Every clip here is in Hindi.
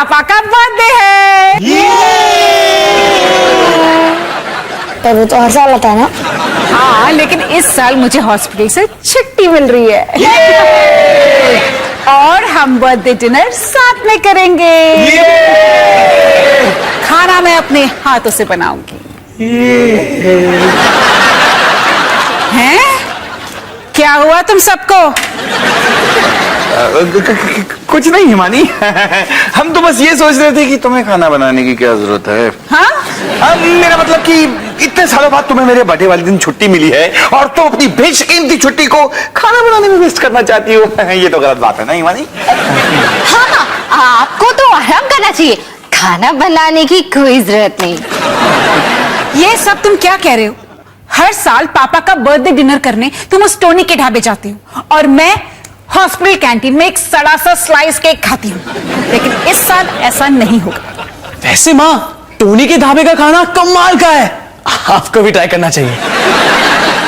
पापा का बर्थडे है। पर वो तो हर साल आता है ना। हाँ, लेकिन इस साल मुझे हॉस्पिटल से छुट्टी मिल रही है और हम बर्थडे डिनर साथ में करेंगे। खाना मैं अपने हाथों से बनाऊंगी। हैं? क्या हुआ तुम सबको? कुछ नहीं हिमानी। हम तो बस ये सोच रहे थे कि तुम्हें खाना बनाने की क्या जरूरत है। हाँ? मेरा मतलब कि इतने सालों बाद तुम्हें मेरे बर्थडे वाले दिन छुट्टी मिली है और तुम अपनी बेशकीमती छुट्टी को खाना बनाने में वेस्ट करना चाहती हो। ये तो गलत बात है ना हिमानी? हाँ, आपको तो आराम करना चाहिए, खाना बनाने की कोई जरूरत नहीं। ये सब तुम क्या कह रहे हो? हर साल पापा का बर्थडे डिनर करने तुम उस टोनी के ढाबे जाती हो और मैं हॉस्पिटल कैंटीन में एक सड़ा सा स्लाइस केक खाती हूँ। लेकिन इस साल ऐसा नहीं होगा। वैसे माँ, टोनी के ढाबे का खाना कमाल का है, आपको भी ट्राई करना चाहिए।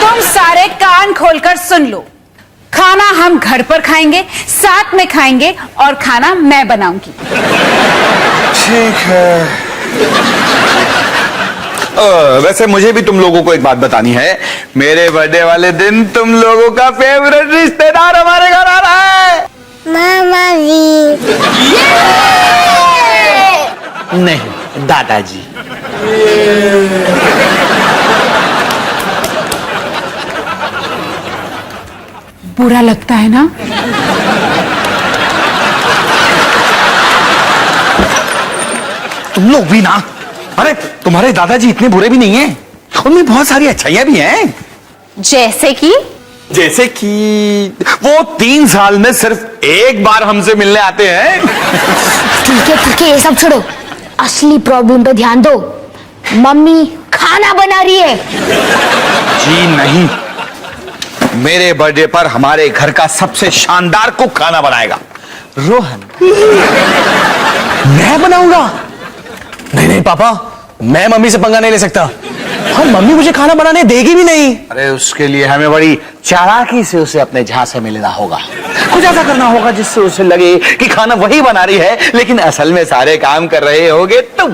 तुम सारे कान खोलकर सुन लो, खाना हम घर पर खाएंगे, साथ में खाएंगे और खाना मैं बनाऊंगी। ठीक है। वैसे मुझे भी तुम लोगों को एक बात बतानी है। मेरे बर्थडे वाले दिन तुम लोगों का फेवरेट रिश्तेदार हमारे घर आ रहा है। मामा जी। नहीं, दादाजी। बुरा लगता है ना? तुम लोग भी ना। अरे तुम्हारे दादाजी इतने बुरे भी नहीं हैं, उनमें बहुत सारी अच्छाइयां भी हैं। जैसे कि वो 3 साल में सिर्फ एक बार हमसे मिलने आते हैं। ठीक है, ये सब छोड़ो, असली प्रॉब्लम पे ध्यान दो। मम्मी खाना बना रही है। जी नहीं, मेरे बर्थडे पर हमारे घर का सबसे शानदार कुक खाना बनाएगा, रोहन। मैं बनाऊंगा? नहीं नहीं पापा, मैं मम्मी से पंगा नहीं ले सकता और मम्मी मुझे खाना बनाने देगी भी नहीं। अरे उसके लिए हमें बड़ी चालाकी से उसे अपने झांसे में लेना होगा। कुछ ऐसा करना होगा जिससे उसे लगे कि खाना वही बना रही है, लेकिन असल में सारे काम कर रहे होगे तुम।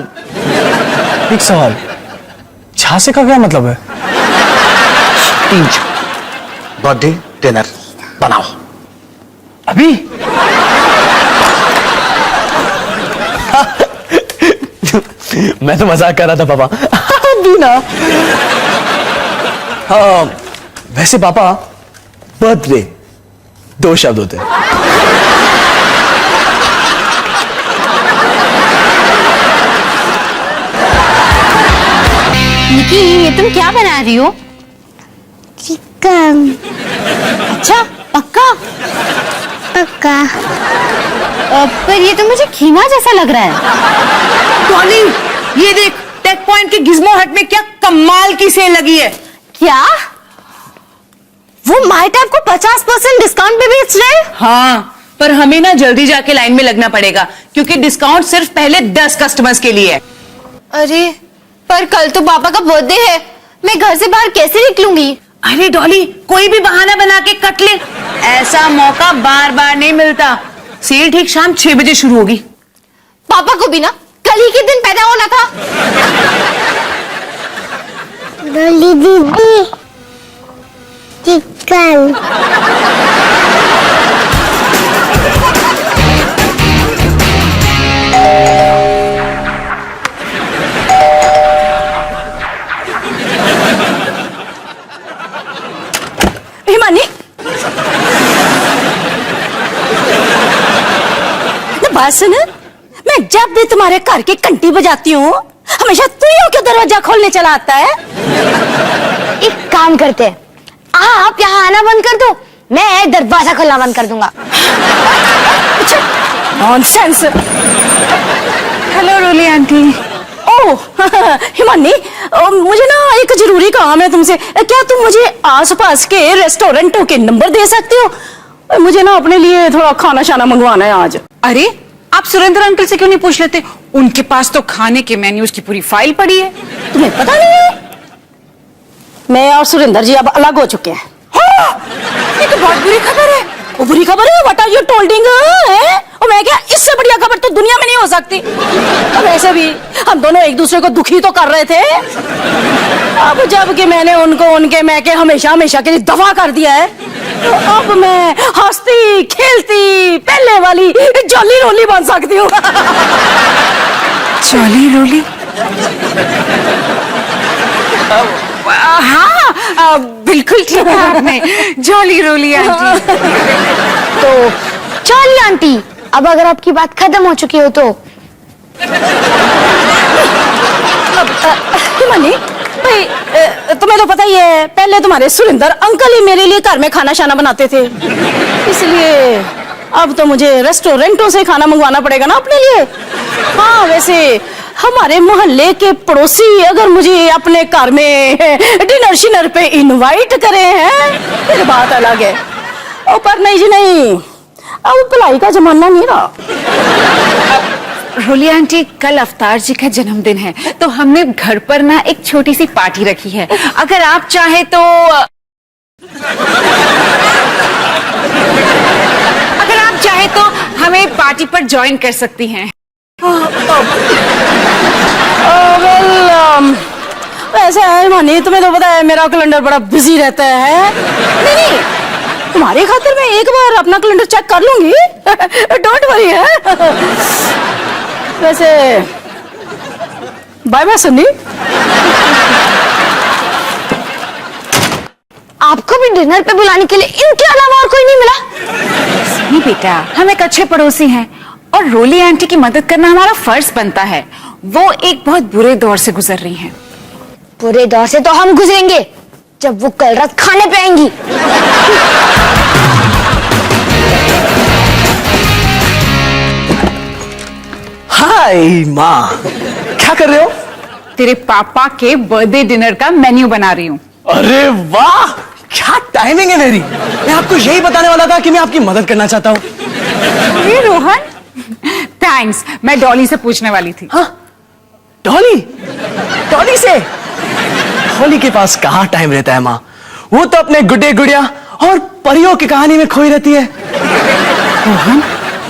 एक सवाल, झांसे का क्या मतलब है? 3 बर्थडे डिनर बनाओ अभी? मैं तो मजाक कर रहा था पापा। अभी ना। हाँ, वैसे पापा बर्थडे 2 शब्द होते हैं। निकी, ये तुम क्या बना रही हो? चिकन। अच्छा, पक्का? पर ये तो मुझे खीमा जैसा लग रहा है। टॉनी, ये देख, टेक पॉइंट के गिज़्मो हट में क्या कमाल की सेल लगी है। क्या वो माइटैप को 50% डिस्काउंट पे बेच रहे हैं? हाँ, पर हमें ना जल्दी जाके लाइन में लगना पड़ेगा क्योंकि डिस्काउंट सिर्फ पहले 10 कस्टमर्स के लिए है। अरे, पर कल तो पापा का बर्थडे है, मैं घर से बाहर कैसे निकलूंगी? अरे डॉली, कोई भी बहाना बना के कट ले, ऐसा मौका बार बार नहीं मिलता। सेल ठीक शाम 6 बजे शुरू होगी। पापा को भी ना कल ही के दिन पैदा होना था। डॉली दीदी, चिकन। हिमानी, बात सुन, मैं जब भी तुम्हारे घर की घंटी बजाती हूँ हमेशा तू ही क्यों दरवाजा खोलने चला आता है? एक काम करते हैं, आप यहाँ आना बंद कर दो, मैं दरवाजा खोलना बंद कर दूंगा। नॉनसेंस। हेलो रोली आंटी। ओह हिमानी, मुझे ना एक जरूरी काम है तुमसे। क्या तुम मुझे आसपास के रेस्टोरेंटों के नंबर दे सकती हो? मुझे ना अपने लिए थोड़ा खाना शाना मंगवाना है आज। अरे, आप सुरेंद्र अंकल से क्यों नहीं पूछ लेते? उनके पास तो खाने के मेन्यूज की पूरी फाइल पड़ी है। तुम्हें पता नहीं है? मैं और सुरेंद्र जी अब अलग हो चुके हैं। हाँ, ये तो बहुत बुरी खबर है। वो बुरी खबर है? What are you telling? और मैं क्या, इससे बढ़िया खबर तो दुनिया में नहीं हो सकती। अब वैसे भी हम दोनों एक दूसरे को दुखी तो कर रहे थे। अब जब कि मैंने उनको उनके मैं के हमेशा हमेशा के लिए दफा कर दिया है, तो अब मैं हंसती खेलती पहले वाली जॉली रोली बन सकती हूँ। जॉली रोली? हाँ, बिल्कुल ठीक है आपने, जॉली रोली आंटी। तो चलिए आंटी, अब अगर आपकी बात खत्म हो चुकी हो तो मनी भाई, तुम्हें तो पता ही है, पहले तुम्हारे सुरेंद्र अंकल ही मेरे लिए घर में खाना शाना बनाते थे, इसलिए अब तो मुझे रेस्टोरेंटों से खाना मंगवाना पड़ेगा ना अपने लिए। हाँ, वैसे हमारे मोहल्ले के पड़ोसी अगर मुझे अपने घर में डिनर शिनर पे इनवाइट करे हैं, फिर बात अलग है। ओ पर नहीं जी नहीं, अब भलाई का जमाना नहीं रहा। रोली आंटी, कल अवतार जी का जन्मदिन है, तो हमने घर पर ना एक छोटी सी पार्टी रखी है। अगर आप चाहे तो हमें पार्टी पर ज्वाइन कर सकती हैं। वैसे है मानी, तुम्हें तो पता है मेरा कैलेंडर बड़ा बिजी रहता है। नहीं, तुम्हारी खातिर मैं एक बार अपना कैलेंडर चेक कर लूंगी। डोंट वरी है। वैसे बाय बाय सन्नी। आपको भी डिनर पे बुलाने के लिए इनके अलावा और कोई नहीं मिला? नहीं बेटा, हम एक अच्छे पड़ोसी हैं और रोली आंटी की मदद करना हमारा फर्ज बनता है। वो एक बहुत बुरे दौर से गुजर रही हैं। बुरे दौर से तो हम गुजरेंगे जब वो कल रात खाने पे आएंगी। हाय माँ, क्या कर रहे हो? तेरे पापा के बर्थडे डिनर का मेन्यू बना रही हूँ। अरे वाह, क्या टाइमिंग है मेरी। मैं आपको यही बताने वाला था कि मैं आपकी मदद करना चाहता हूँ। अरे रोहन, थैंक्स, मैं डॉली से पूछने वाली थी। हाँ, डॉली? डॉली से? डॉली के पास कहाँ टाइम रहता है माँ, वो तो अपने गुड्डे गुड़िया और परियों की कहानी में खोई रहती है। रोहन,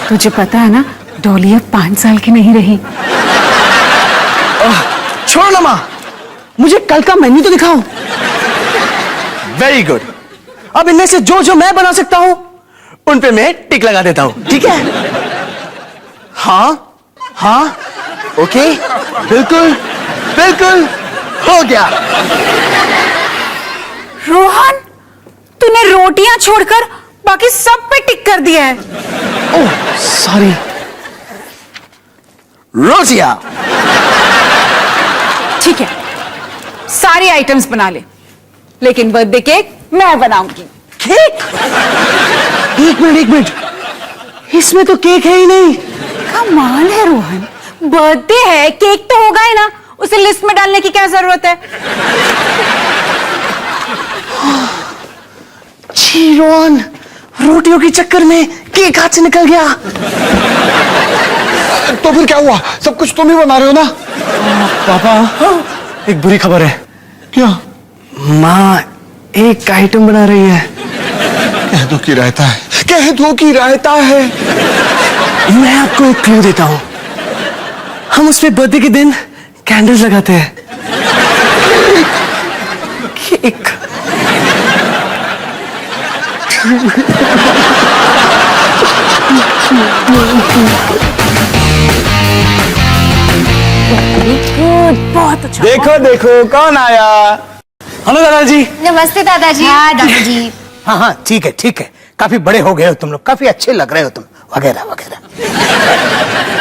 तुझे पता है ना, डॉली अब 5 साल की नहीं रही। छोड़ो ना माँ, मुझे कल का मेन्यू तो दिखाओ। वेरी गुड, अब इनमें से जो जो मैं बना सकता हूं उन पे मैं टिक लगा देता हूं, ठीक है? हाँ हाँ, ओके, बिल्कुल बिल्कुल, हो गया। रोहन, तूने रोटियां छोड़कर बाकी सब पे टिक कर दिया है। Oh sorry. रोजिया, ठीक है, सारी आइटम्स बना ले, लेकिन बर्थडे केक मैं बनाऊंगी। केक? एक मिनट, इसमें तो केक है ही नहीं। कमाल है रोहन, बर्थडे है, केक तो होगा ही ना, उसे लिस्ट में डालने की क्या जरूरत है? छी रोहन, रोटियों के चक्कर में केक हाथ से निकल गया। तो फिर क्या हुआ? सब कुछ तुम ही बना रहे हो ना? पापा, एक बुरी खबर है। क्या? माँ एक आइटम बना रही है। कह दो कि रहता है, कह दो कि रहता है। मैं आपको एक क्लू देता हूं, हम उस पे बर्थडे के दिन कैंडल्स लगाते हैं। केक। बहुत अच्छा। देखो देखो कौन आया। हेलो दादाजी। नमस्ते दादाजी। हाँ दादाजी। हाँ हाँ, ठीक है, काफी बड़े हो गए हो तुम लोग, काफी अच्छे लग रहे हो तुम, वगैरह वगैरह।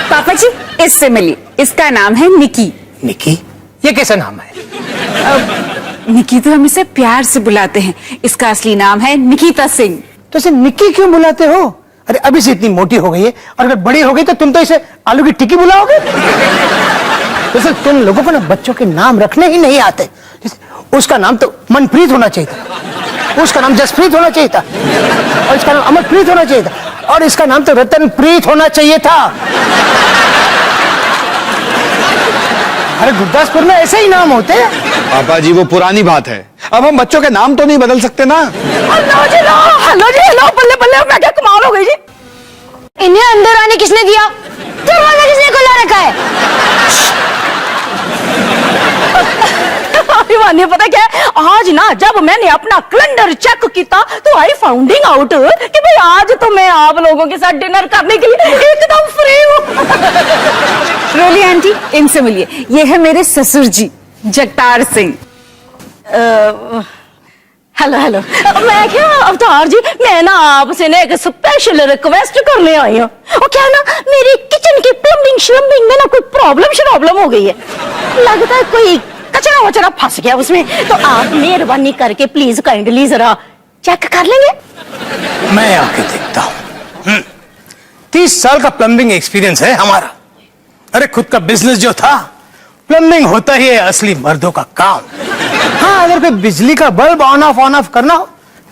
पापा जी, इससे मिली, इसका नाम है निकी। निकी? ये कैसा नाम है? निकी तो हम इसे प्यार से बुलाते हैं, इसका असली नाम है निकिता सिंह। तो इसे निकी क्यों बुलाते हो? अरे अभी से इतनी मोटी हो गई है, और अगर बड़ी हो गई तो तुम तो इसे आलू की टिक्की बुलाओगे। वैसे तुम लोगों को ना बच्चों के नाम रखने ही नहीं आते। उसका नाम तो मनप्रीत होना चाहिए था, उसका नाम जसप्रीत होना चाहिए था, और इसका नाम अमरप्रीत होना चाहिए था, और इसका नाम तो रतनप्रीत होना चाहिए था। अरे गुरदासपुर में ऐसे ही नाम होते हैं। पापा जी वो पुरानी बात है, अब हम बच्चों के नाम तो नहीं बदल सकते ना। हेलो जी, हेलो, बल्ले बल्ले, मैं क्या कमाल हो गई जी। इन्हें अंदर आने किसने दिया? दरवाजा किसने खुला रखा है? अभिमानी पता क्या है, आज ना जब मैंने अपना कैलेंडर चेक किया तो आई फाउंडिंग आउट कि भाई आज तो मैं आप लोगों के साथ डिनर करने के लिए एकदम फ्री हूँ। रोली आंटी, इनसे मिलिए, ये है मेरे ससुर जी जगतार सिंह। हेलो हेलो, मैं क्या अवतार जी, मैं ना आपसे ना एक स्पेशल रिक्वेस्ट करने आई हूँ। और क्या ना मेरी किचन की प्लम्बिंग श्लम्बिंग में ना कोई प्रॉब्लम हो गई है, लगता है कोई कचरा वचरा फंस गया उसमें, तो आप मेहरबानी करके प्लीज काइंडली जरा चेक कर लेंगे। मैं आके देखता हूँ। 30 साल का प्लम्बिंग एक्सपीरियंस है हमारा। अरे खुद का बिजनेस जो था, प्लम्बिंग होता ही है असली मर्दों का काम। हाँ, अगर कोई बिजली का बल्ब ऑन ऑफ करना हो,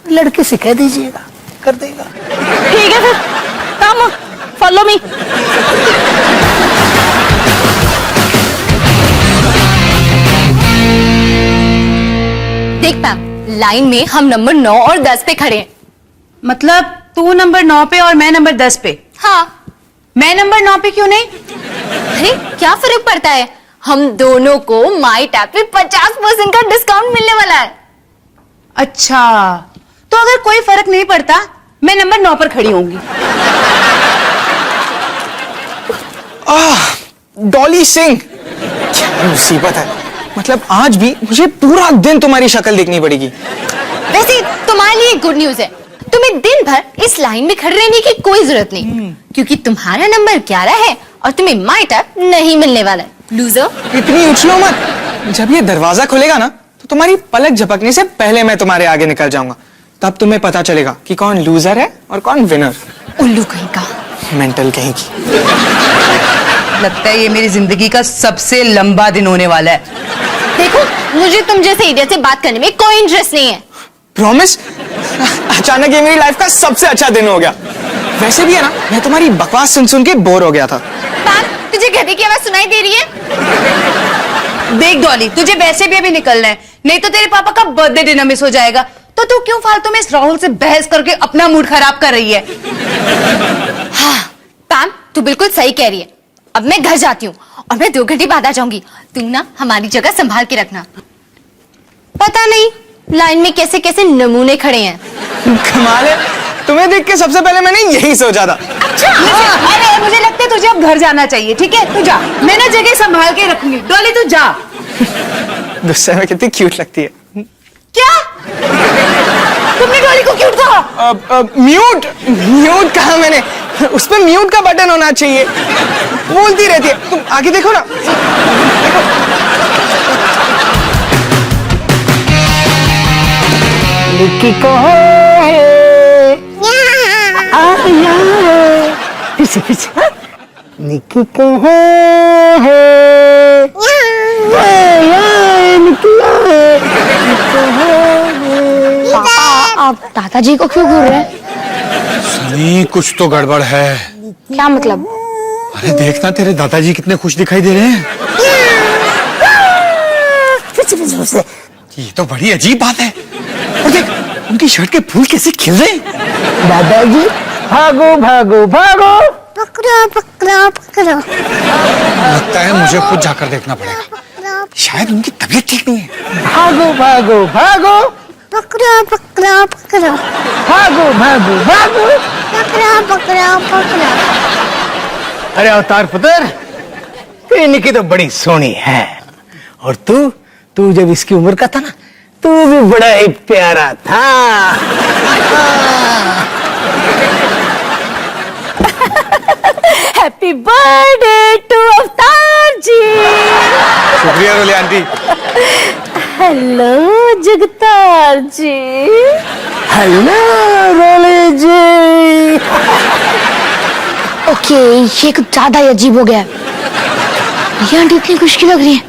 लड़के से कह दीजिएगा, कर देगा। ठीक है फिर, कम फॉलो मी। देख पैम, लाइन में हम नंबर 9 और 10 पे खड़े हैं। मतलब तू नंबर 9 पे और मैं नंबर 10 पे? हाँ। मैं नंबर 9 पे क्यों नहीं? अरे क्या फर्क पड़ता है, हम दोनों को माई टैप पे 50% का डिस्काउंट मिलने वाला है। अच्छा, तो अगर कोई फर्क नहीं पड़ता, मैं नंबर 9 पर खड़ी होंगी। डॉली सिंह, क्या मुसीबत है। मतलब आज भी मुझे पूरा दिन तुम्हारी शक्ल देखनी पड़ेगी। वैसे तुम्हारे लिए गुड न्यूज है, तुम्हें दिन भर इस लाइन में खड़े रहने की कोई जरूरत नहीं, क्योंकि तुम्हारा नंबर 11 है और तुम्हें माई टैप नहीं मिलने वाला है, लूजर। इतनी उछलो मत, जब ये दरवाजा खुलेगा ना तो तुम्हारी पलक झपकने से पहले मैं तुम्हारे आगे निकल जाऊंगा, तब तुम्हें पता चलेगा कि कौन लूजर है और कौन विनर। उल्लू कहीं का। मेंटल कहीं की। लगता है ये मेरी जिंदगी का सबसे लंबा दिन होने वाला है। देखो, मुझे तुम जैसे इडियट से बात करने में कोई इंटरेस्ट नहीं है। प्रॉमिस? अचानक ये मेरी लाइफ का सबसे अच्छा दिन हो गया। वैसे भी है ना, मैं तुम्हारी बकवास सुन के बोर हो गया था। पैम, तुझे गधे की आवाज सुनाई दे रही है? देख डॉली, तुझे वैसे भी अभी निकलना है, नहीं तो तेरे पापा का बर्थडे डिनर मिस हो जाएगा, तो तू क्यों फालतू में इस राहुल से बहस करके अपना मूड खराब कर रही है? हाँ, पैम तू बिल्कुल सही कह रही है। अब मैं घर जाती हूँ और मैं 2 घंटे बाद आ जाऊंगी। तू ना हमारी जगह संभाल के रखना। पता नहीं लाइन में कैसे कैसे नमूने खड़े हैं। कमाल है, तुम्हें देख के सबसे पहले मैंने यही सोचा था। अच्छा, अरे मुझे लगता है तुझे अब घर जाना चाहिए। ठीक है, तू जा, मैं ना जगह संभाल के रखूंगी। डॉली तू जा। गुस्से में कितनी क्यूट लगती है। क्या तुमने डॉली को क्यूट कहा? म्यूट कहा मैंने, उस पे म्यूट का बटन होना चाहिए, बोलती रहती है। तुम आगे देखो ना, देखो। निक्की कहाँ है? फिर निक्की कहाँ है? आप दादाजी को क्यों घूर रहे हैं? सनी, कुछ तो गड़बड़ है। क्या मतलब? अरे देखना, तेरे दादाजी कितने खुश दिखाई दे रहे हैं। ये तो बड़ी अजीब बात है। और देख, उनकी शर्ट के फूल कैसे खिल रहे हैं। दादाजी भागो भागो भागो। पकड़ो पकड़ो पकड़ो। लगता है मुझे खुद जाकर देखना पड़ेगा, शायद उनकी तबीयत ठीक नहीं है। भागो भागो भागो। पकड़ो पकड़ो पकड़ो। भागो भागो भागो। पकड़ो पकड़ो पकड़ो। अरे अवतार पुत्र, तेरी निक्की तो बड़ी सोहनी है, और तू जब इसकी उम्र का था ना, तू भी बड़ा ही प्यारा था। हैप्पी बर्थडे टू अवतार जी। शुक्रिया रोली आंटी। हेलो जगतार जी। हेलो रोली जी। ओके, ये कुछ ज्यादा ही अजीब हो गया। ये आंटी इतनी खुश क्यों लग रही है?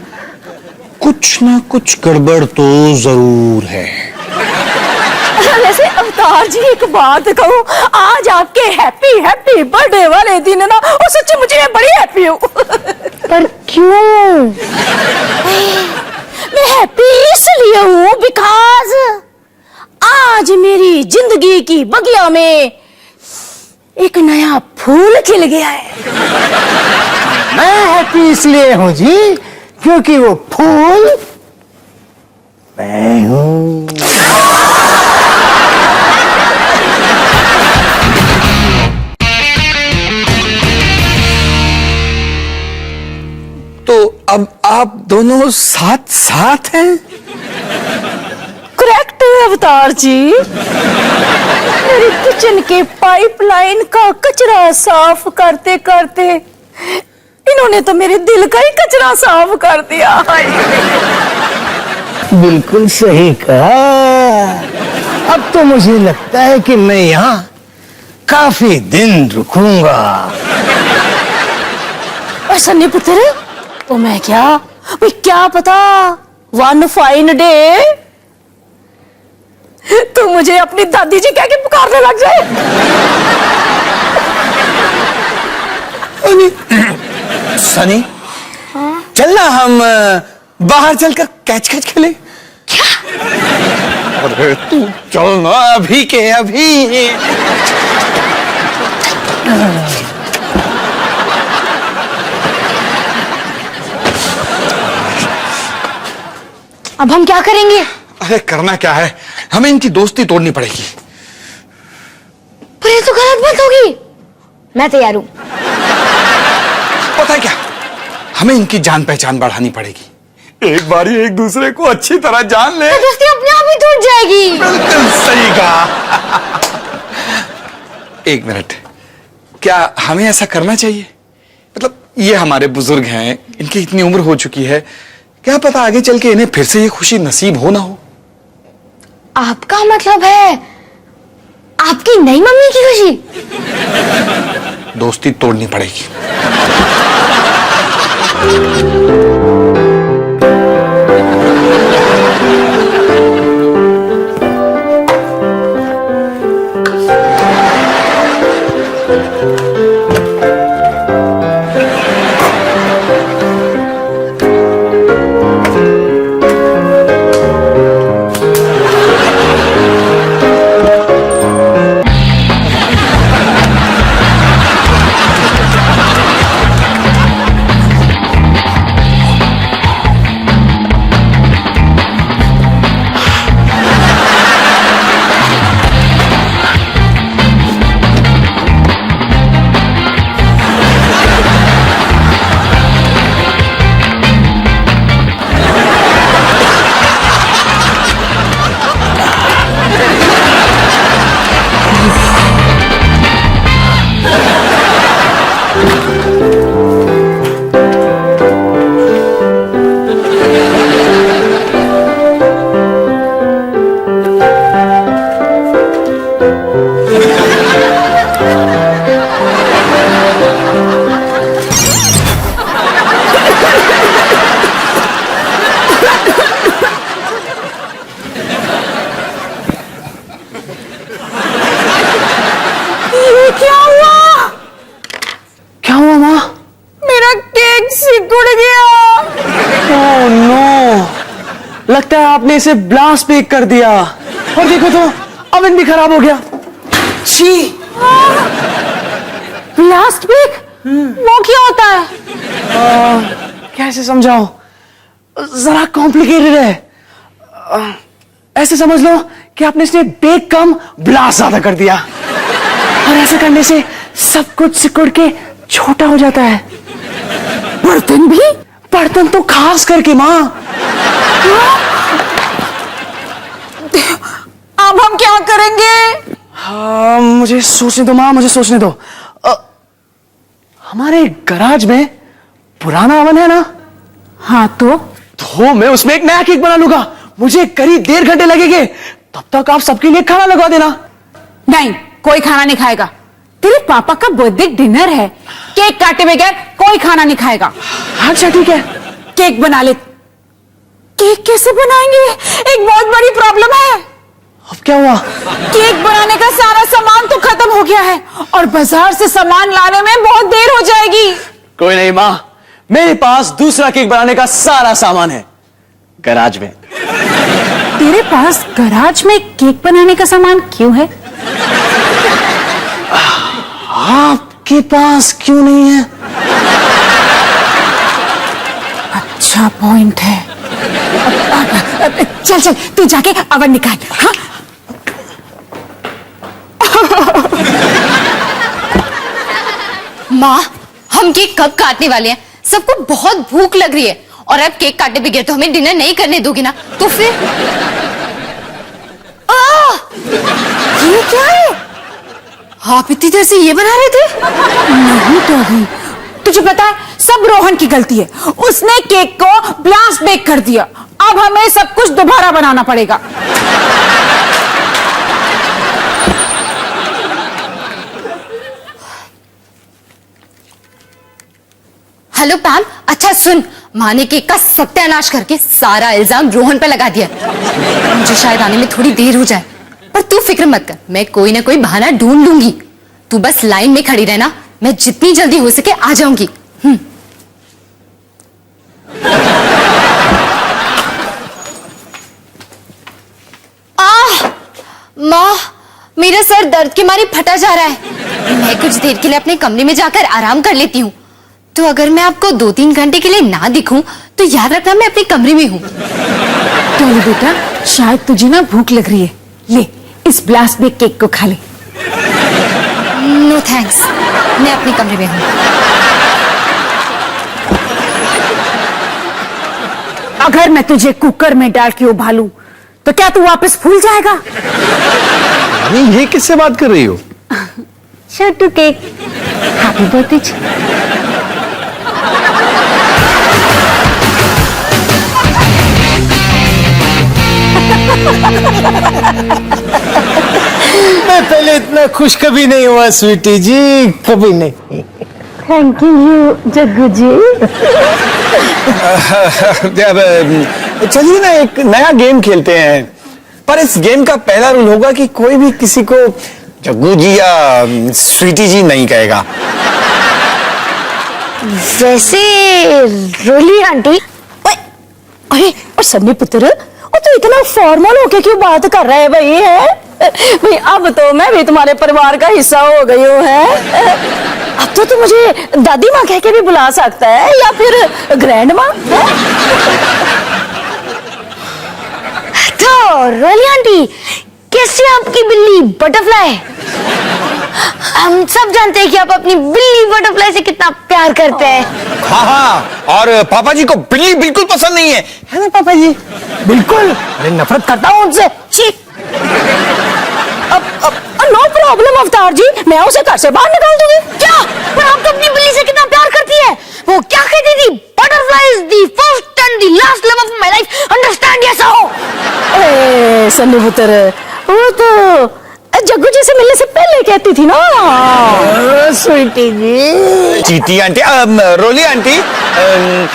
कुछ ना कुछ गड़बड़ तो जरूर है। वैसे अवतार जी एक बात कहूँ, आज आपके हैप्पी बर्थडे वाले दिन ना, वो सच्ची मुझे बड़ी हैप्पी हूँ। पर क्यों? मैं हैप्पी इसलिए हूँ बिकॉज आज मेरी जिंदगी की बगिया में एक नया फूल खिल गया है। मैं हैप्पी इसलिए हूं जी क्योंकि वो फूल मैं हूं। तो अब आप दोनों साथ साथ हैं? करेक्ट अवतार जी। मेरे किचन के पाइपलाइन का कचरा साफ करते करते इन्होंने तो मेरे दिल का ही कचरा साफ कर दिया। बिल्कुल सही कहा। अब तो मुझे लगता है कि मैं यहाँ काफी दिन रुकूंगा। ऐसा नहीं पुत्र, तो मैं क्या भाई, क्या पता वन फाइन डे तू मुझे अपनी दादी जी कह के पुकारने लग जाए। सनी, चलना हम बाहर चलकर कैच कैच खेलें। क्या? अरे तू चलना अभी के अभी। अब हम क्या करेंगे? अरे करना क्या है, हमें इनकी दोस्ती तोड़नी पड़ेगी। पर ये तो गलत बात होगी। मैं तैयार हूं। पता है क्या, हमें इनकी जान पहचान बढ़ानी पड़ेगी। एक बारी एक दूसरे को अच्छी तरह जान ले, दोस्ती अपने आप ही टूट जाएगी। बिल्कुल सही कहा। एक मिनट, क्या हमें ऐसा करना चाहिए? मतलब ये हमारे बुजुर्ग हैं, इनकी इतनी उम्र हो चुकी है, क्या पता आगे चल के इन्हें फिर से ये खुशी नसीब हो ना हो। आपका मतलब है आपकी नई मम्मी की खुशी? दोस्ती तोड़नी पड़ेगी। क्या हुआ माँ? मेरा केक सिकुड़ गया। ओह नो, लगता है आपने इसे ब्लास्ट बेक कर दिया। और देखो तो ओवन भी खराब हो गया। छी, ब्लास्ट बेक वो क्या होता है? कैसे समझाओ, जरा कॉम्प्लिकेटेड है। ऐसे समझ लो कि आपने इसने बेक कम ब्लास्ट ज्यादा कर दिया, और ऐसा करने से सब कुछ सिकुड़ के छोटा हो जाता है। बर्तन भी? बर्तन तो खास करके माँ। अब हम क्या करेंगे? मुझे सोचने दो माँ, मुझे सोचने दो। हमारे गराज में पुराना ओवन है ना? हाँ तो मैं उसमें एक नया केक बना लूंगा। मुझे करीब 1.5 घंटे लगेंगे। तब तक आप सबके लिए खाना लगवा देना। नहीं, कोई खाना नहीं खाएगा। तेरे पापा का बर्थडे डिनर है, केक काटे बगैर कोई खाना नहीं खाएगा। अच्छा ठीक है, केक बना ले। केक कैसे बनाएंगे? एक बहुत बड़ी प्रॉब्लम है। अब क्या हुआ? केक बनाने का सारा सामान तो खत्म हो गया है, और बाजार से सामान लाने में बहुत देर हो जाएगी। कोई नहीं माँ, मेरे पास दूसरा केक बनाने का सारा सामान है गराज में। तेरे पास गराज में केक बनाने का सामान क्यों है? आपके पास क्यों नहीं है? अच्छा पॉइंट है। चल चल तू जाके अवन निकाल। हाँ माँ, हम केक कब काटने वाले हैं? सबको बहुत भूख लग रही है और अब केक काटे बगैर तो हमें डिनर नहीं करने दोगी ना? तो फिर ये क्या है? आप इतनी देर से ये बना रहे थे? नहीं तो तुझे पता है सब रोहन की गलती है। उसने केक को ब्लास्ट बेक कर दिया। अब हमें सब कुछ दोबारा बनाना पड़ेगा। हेलो पैम, अच्छा सुन, माँ ने केक का सत्यानाश करके सारा इल्जाम रोहन पे लगा दिया। मुझे शायद आने में थोड़ी देर हो जाए, पर तू फिक्र मत कर, मैं कोई ना कोई बहाना ढूंढ लूंगी। तू बस लाइन में खड़ी रहना, मैं जितनी जल्दी हो सके आ जाऊंगी। माँ, मेरा सर दर्द के मारे फटा जा रहा है। मैं कुछ देर के लिए अपने कमरे में जाकर आराम कर लेती हूँ। तो अगर मैं आपको 2-3 घंटे के लिए ना दिखूं, तो याद रखना मैं अपने कमरे में हूँ। टोली बेटा, शायद तुझे ना भूख लग रही है। ले इस ब्लास्ट बेक केक को खा ले। नो थैंक्स, मैं अपने कमरे में हूँ। अगर मैं तुझे कुकर में डाल के उबालूं तो क्या तू वापस फूल जाएगा? नहीं, ये किससे बात कर रही हो? छोटू केक, हैप्पी बर्थडे। मैं पहले इतना खुश कभी नहीं हुआ स्वीटी जी, कभी नहीं। थैंक यू जग्गू जी। चलिए ना एक नया गेम खेलते हैं, पर इस गेम का पहला रूल होगा कि कोई भी किसी को जग्गू जी या स्वीटी जी नहीं कहेगा। वैसे रोली आंटी, अरे और सन्नी पुत्र, और तू इतना फॉर्मल होके क्यों बात कर रहा है भाई? है भाई, अब तो मैं भी तुम्हारे परिवार का हिस्सा हो गई हूँ। है अब तो तू मुझे दादी माँ कह के भी बुला सकता है, या फिर ग्रैंड माँ। तो रोली आंटी, कैसी आपकी बिल्ली बटरफ्लाई? हम सब जानते हैं कि आप अपनी बिल्ली बटरफ्लाई से कितना प्यार करते हैं। हाँ हाँ, और पापा जी को बिल्ली बिल्कुल पसंद नहीं है ना पापा जी? बिल्कुल, मैं नफरत करता हूँ उनसे। अब नो प्रॉब्लम अवतार जी, मैं उसे घर से बाहर निकाल दूंगी। क्या? पर आप तो अपनी बिल्ली से कितना प्यार करती है। वो क्या कहती थी? Butterfly is the first and the last love of my life, understand? Yes हो? ए सन्नी पुत्र, वो तो जग्गू जी से मिलने से पहले कहती थी ना। स्वीटी जी। चीटी आंटी, रोली आंटी,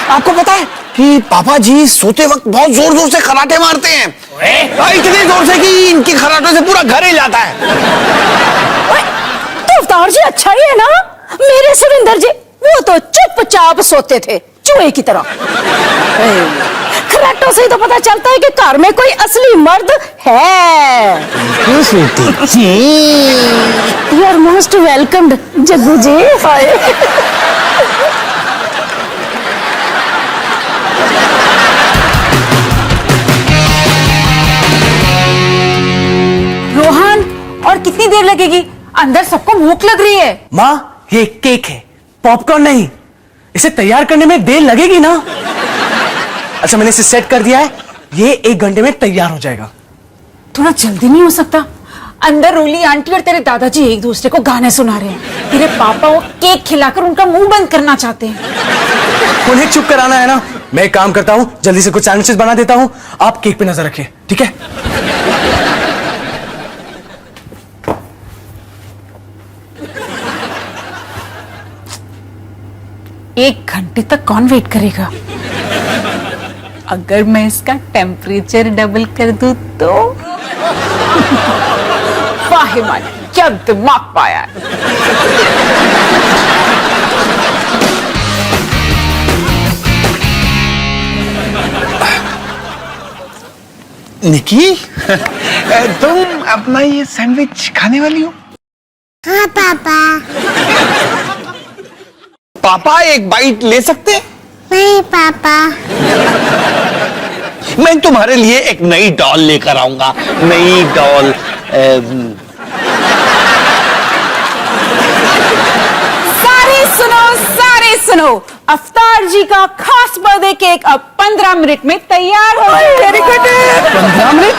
आपको पता है कि पापा जी सोते वक्त बहुत जोर जोर से खराटे मारते हैं। इतने जोर से कि इनके खराटों से पूरा घर हिल जाता है। तो अवतार जी अच्छा ही है ना। मेरे सुरेंद्र जी, वो तो चुपचाप सोते थे चूहे की तरह। खराटों से ही तो पता चलता है कि घर में कोई असली मर्द है। Sweety ji, you are most welcomed Jaggu ji. Rohan, और कितनी देर लगेगी? अंदर सबको भूख लग रही है। माँ, ये केक है, पॉपकॉर्न नहीं। इसे तैयार करने में देर लगेगी ना। अच्छा, मैंने इसे सेट कर दिया है, ये 1 घंटे में तैयार हो जाएगा। थोड़ा जल्दी नहीं हो सकता? अंदर रोली आंटी और तेरे दादाजी एक दूसरे को गाने सुना रहे हैं। तेरे पापा वो केक खिलाकर उनका मुंह बंद करना चाहते हैं। उन्हें चुप कराना है ना। मैं एक काम करता हूँ, जल्दी से कुछ सैंडविचेस बना देता हूँ, आप केक पे नजर रखिए, ठीक है? एक घंटे तक कौन वेट करेगा? अगर मैं इसका टेम्परेचर डबल कर दूं तो? वाह हिमानी, क्या दिमाग पाया है। निकी, तुम अपना ये सैंडविच खाने वाली हो? हाँ पापा। पापा एक बाइट ले सकते? नहीं पापा। मैं तुम्हारे लिए एक नई डॉल लेकर आऊंगा, नई डॉल। सारे सुनो, अफ्तार जी का खास बर्थडे केक अब 15 मिनट में तैयार हो गया। Very good. 15 मिनट?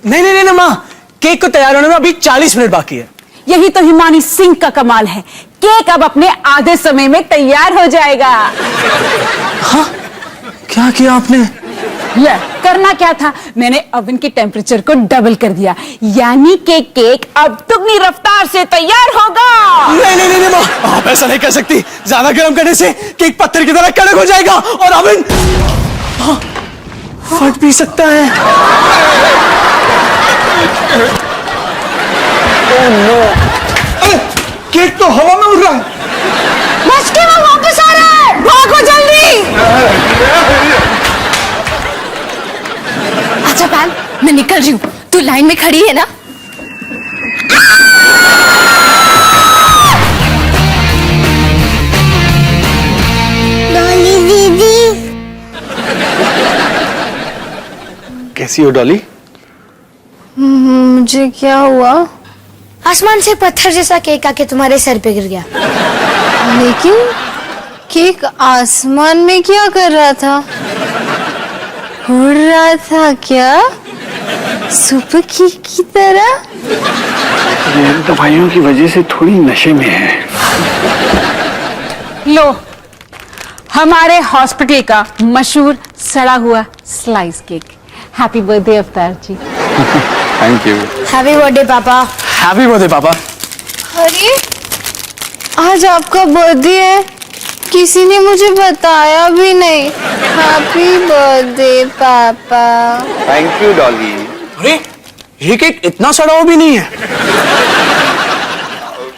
नहीं माँ, केक को तैयार होने में अभी 40 मिनट बाकी है। यही तो हिमानी सिंह का कमाल है, केक अब अपने आधे समय में तैयार हो जाएगा। हाँ, क्या किया आपने? ये करना क्या था, मैंने ओवन के टेम्परेचर को डबल कर दिया, यानी कि केक अब दुगनी रफ्तार से तैयार होगा। नहीं माँ, आप ऐसा नहीं कर सकती। ज्यादा गर्म करने से केक पत्थर की तरह कड़क हो जाएगा और ओवन फट भी सकता है। अरे केक तो हवा में उड़ रहा है। बच के वो वापस आ रहा है, भागो जल्दी। अच्छा पैल, मैं निकल रही हूँ, तू लाइन में खड़ी है ना? डॉली दीदी। कैसी हो डॉली? मुझे क्या हुआ? आसमान से पत्थर जैसा केक आके तुम्हारे सर पे गिर गया। लेकिन केक आसमान में क्या कर रहा था? उड़ रहा था क्या? सुपर केक की तरह? ये दवाइयों की वजह से थोड़ी नशे में है। लो, हमारे हॉस्पिटल का मशहूर सड़ा हुआ slice cake. Happy birthday Avtar ji. Thank you. Happy birthday पापा। हैप्पी बर्थडे पापा। अरे आज आपका बर्थडे है, किसी ने मुझे बताया भी नहीं। हैप्पी बर्थडे पापा। Thank you Dolly. अरे ये केक इतना सड़ा हुआ भी नहीं है।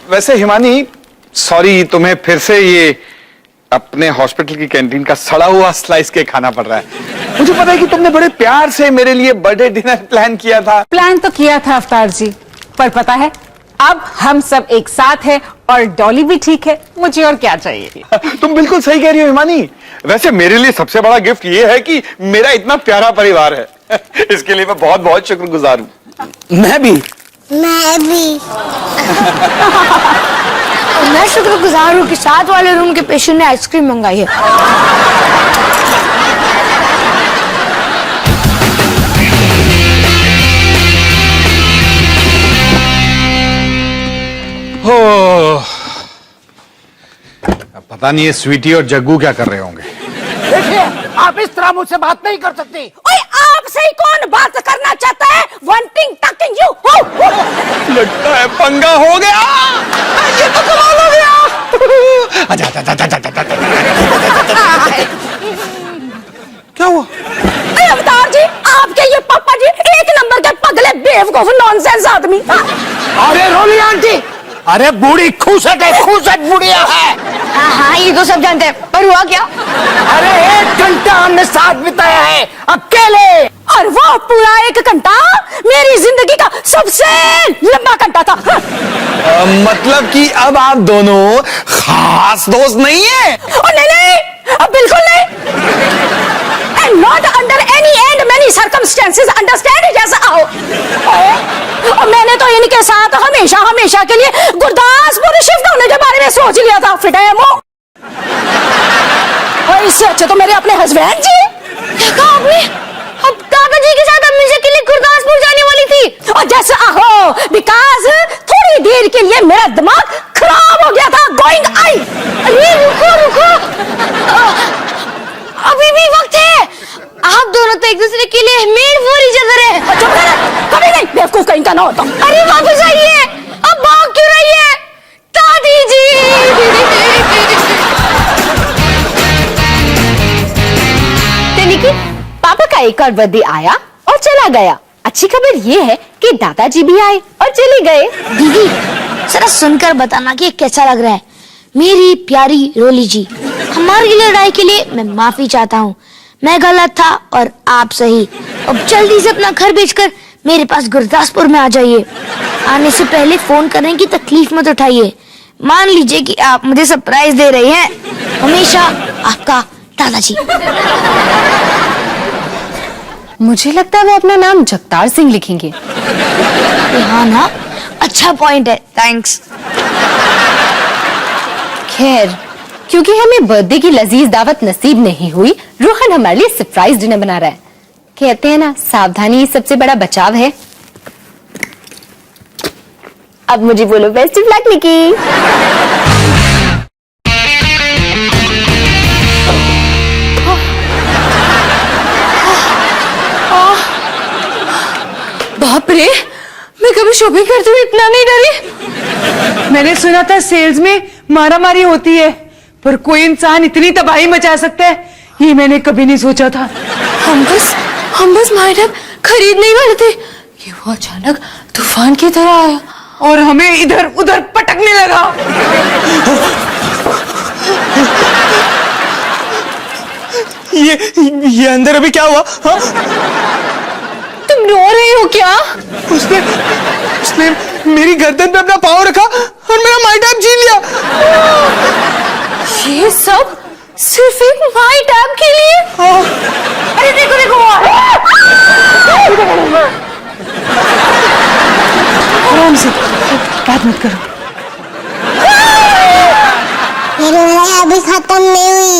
वैसे हिमानी, सॉरी, तुम्हें फिर से ये अपने हॉस्पिटल की कैंटीन का सड़ा हुआ स्लाइस केक खाना पड़ रहा है। मुझे पता है कि तुमने बड़े प्यार से मेरे लिए बर्थडे डिनर प्लान किया था। प्लान तो किया था अवतार जी, पर पता है अब हम सब एक साथ हैं और डॉली भी ठीक है, मुझे और क्या चाहिए। तुम बिल्कुल सही कह रही हो हिमानी। वैसे मेरे लिए सबसे बड़ा गिफ्ट ये है कि मेरा इतना प्यारा परिवार है। इसके लिए मैं बहुत बहुत शुक्रगुजार हूँ। मैं भी। मैं शुक्रगुजार हूँ कि साथ वाले रूम के पेशेंट ने आइसक्रीम मंगाई है। पता नहीं ये स्वीटी और जग्गू क्या कर रहे होंगे। देखिए, आप इस तरह मुझसे बात नहीं कर सकती। ओए आपसे ही कौन बात करना चाहता है? Wanting talking you. लगता है पंगा हो गया। ये तो कमाल हो गया। आजा, आजा, आजा, आजा, आजा, आजा। क्या हुआ? अरे अवतार जी, आपके ये पापा जी एक नंबर के पगले बेवकूफ नॉनसेंस आदमी। अरे रोली आंटी, अरे बूढ़ी खूसट है, खूसट बुढ़िया है। हाँ, ये तो सब जानते हैं, पर हुआ क्या? अरे 1 घंटा हमने साथ बिताया है अकेले। और वो पूरा 1 घंटा मेरी जिंदगी का सबसे लंबा घंटा था। मतलब कि अब आप दोनों खास दोस्त नहीं है? नहीं, अब बिल्कुल नहीं। And not under any and many circumstances, understand? जैसा आओ। और मैंने तो इनके साथ हमेशा के लिए गुरदासपुर शिफ्ट होने के बारे में सोच लिया था। फिटेमो। और इससे अच्छे तो मेरे अपने हस्बैंड जी। देखा आपने? अब दादाजी के साथ हमेशा के लिए गुरदासपुर जाने वाली थी। और जैसा आहो, बिकॉज थोड़ी देर के लिए मेरा दिमाग खराब हो गया था। Going I. अरे रुको, अभी भी वक्त है। आप दोनों तो एक दूसरे के लिए मेड फॉर ईच अदर है। कभी नहीं, बेवकूफ कहीं का ना होता। अरे वापस आइए, अब भाग क्यों रही है दादी जी? लेकिन पापा का एक और बर्थडे आया और चला गया। अच्छी खबर ये है कि दादाजी भी आए और चले गए। दीदी जरा सुनकर बताना कि कैसा लग रहा है। मेरी प्यारी रोली जी, हमारी लड़ाई के लिए मैं माफी चाहता हूँ। मैं गलत था और आप सही। अब जल्दी से अपना घर बेचकर मेरे पास गुरदासपुर में आ जाइए। आने से पहले फोन करने की तकलीफ मत उठाइए। मान लीजिए कि आप मुझे सरप्राइज दे रहे हैं। हमेशा आपका दादाजी। मुझे लगता है वो अपना नाम जगतार सिंह लिखेंगे। हाँ ना, अच्छा पॉइंट है, थैंक्स। खैर, क्योंकि हमें बर्थडे की लजीज दावत नसीब नहीं हुई, रोहन हमारे लिए सरप्राइज डिनर बना रहा है। कहते हैं ना, सावधानी सबसे बड़ा बचाव है। अब मुझे बोलो बेस्ट ऑफ लक निकी। बाप रे, मैं कभी शॉपिंग करते हुए इतना नहीं डरी। मैंने सुना था सेल्स में मारामारी होती है, पर कोई इंसान इतनी तबाही मचा सकता है, ये मैंने कभी नहीं सोचा था। हम बस मैडम खरीदने वाले थे कि वो अचानक तूफान की तरह आया और हमें इधर उधर पटकने लगा। ये अंदर अभी क्या हुआ? हाँ? तुम रो रहे हो क्या? उसने मेरी गर्दन पे अपना पाँव रखा और मेरा माई टैप छीन लिया। ये सब सिर्फ एक माई टैप के लिए? अरे देखो देखो, आराम से, बात मत करो। मेरी लड़ाई अभी खत्म नहीं हुई।